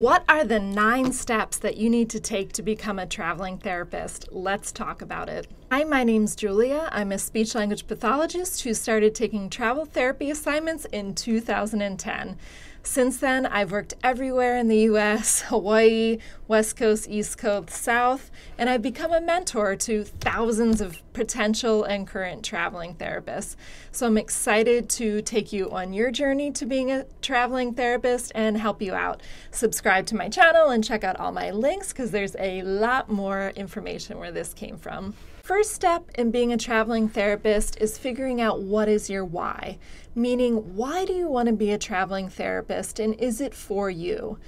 What are the 9 steps that you need to take to become a traveling therapist? Let's talk about it. Hi, my name's Julia. I'm a speech-language pathologist who started taking travel therapy assignments in 2010. Since then, I've worked everywhere in the U.S., Hawaii, West Coast, East Coast, South, and I've become a mentor to thousands of potential and current traveling therapists. So I'm excited to take you on your journey to being a traveling therapist and help you out. Subscribe to my channel and check out all my links because there's a lot more information where this came from. First step in being a traveling therapist is figuring out what is your why, meaning why do you want to be a traveling therapist and is it for you?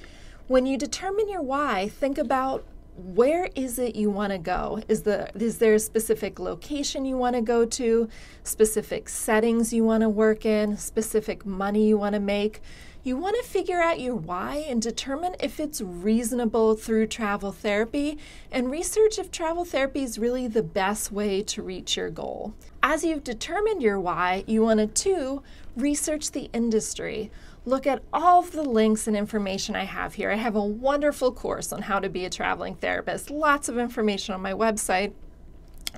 When you determine your why, think about where is it you want to go? Is there a specific location you want to go to, specific settings you want to work in, specific money you want to make? You want to figure out your why and determine if it's reasonable through travel therapy and research if travel therapy is really the best way to reach your goal. As you've determined your why, you want to research the industry. Look at all of the links and information I have here. I have a wonderful course on how to be a traveling therapist, lots of information on my website,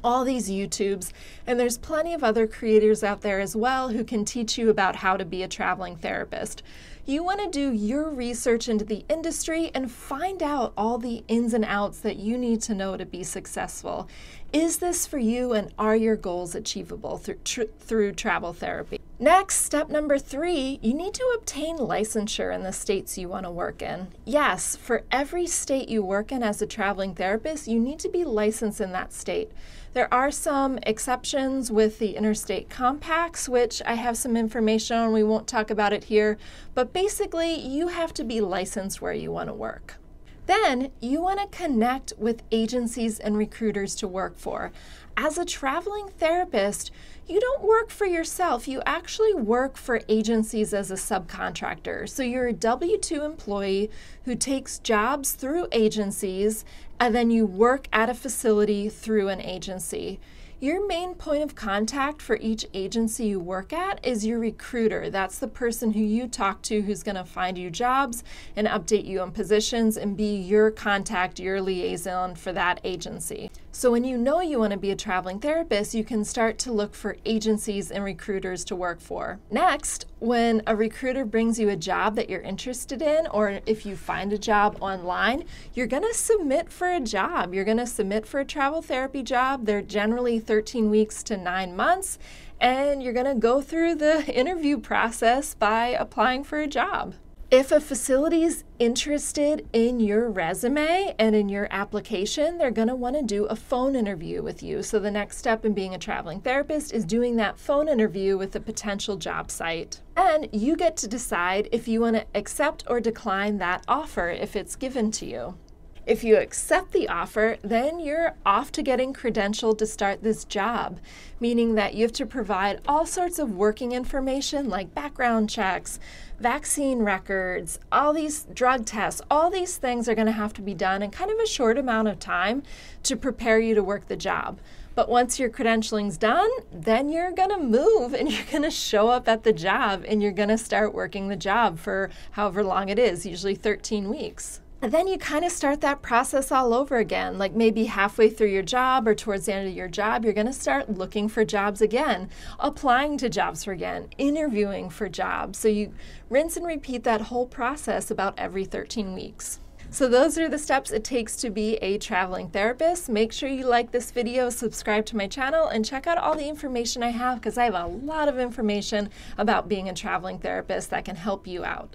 all these YouTubes, and there's plenty of other creators out there as well who can teach you about how to be a traveling therapist. You want to do your research into the industry and find out all the ins and outs that you need to know to be successful. Is this for you and are your goals achievable through travel therapy? Next, step number 3, you need to obtain licensure in the states you want to work in. Yes, for every state you work in as a traveling therapist, you need to be licensed in that state. There are some exceptions with the interstate compacts, which I have some information on. We won't talk about it here, but basically you have to be licensed where you want to work. Then you want to connect with agencies and recruiters to work for. As a traveling therapist, you don't work for yourself. You actually work for agencies as a subcontractor. So you're a W-2 employee who takes jobs through agencies, and then you work at a facility through an agency. Your main point of contact for each agency you work at is your recruiter. That's the person who you talk to who's going to find you jobs and update you on positions and be your contact, your liaison for that agency. So when you know you want to be a traveling therapist, you can start to look for agencies and recruiters to work for. Next, when a recruiter brings you a job that you're interested in, or if you find a job online, you're going to submit for a job. You're going to submit for a travel therapy job. They're generally 13 weeks to 9 months, and you're going to go through the interview process by applying for a job. If a facility is interested in your resume and in your application, they're going to want to do a phone interview with you. So the next step in being a traveling therapist is doing that phone interview with a potential job site. And you get to decide if you want to accept or decline that offer if it's given to you. If you accept the offer, then you're off to getting credentialed to start this job, meaning that you have to provide all sorts of working information like background checks, vaccine records, all these drug tests, all these things are going to have to be done in kind of a short amount of time to prepare you to work the job. But once your credentialing's done, then you're going to move and you're going to show up at the job and you're going to start working the job for however long it is, usually 13 weeks. And then you kind of start that process all over again, like maybe halfway through your job or towards the end of your job, you're going to start looking for jobs again, applying to jobs again, interviewing for jobs. So you rinse and repeat that whole process about every 13 weeks. So those are the steps it takes to be a traveling therapist. Make sure you like this video, subscribe to my channel, and check out all the information I have because I have a lot of information about being a traveling therapist that can help you out.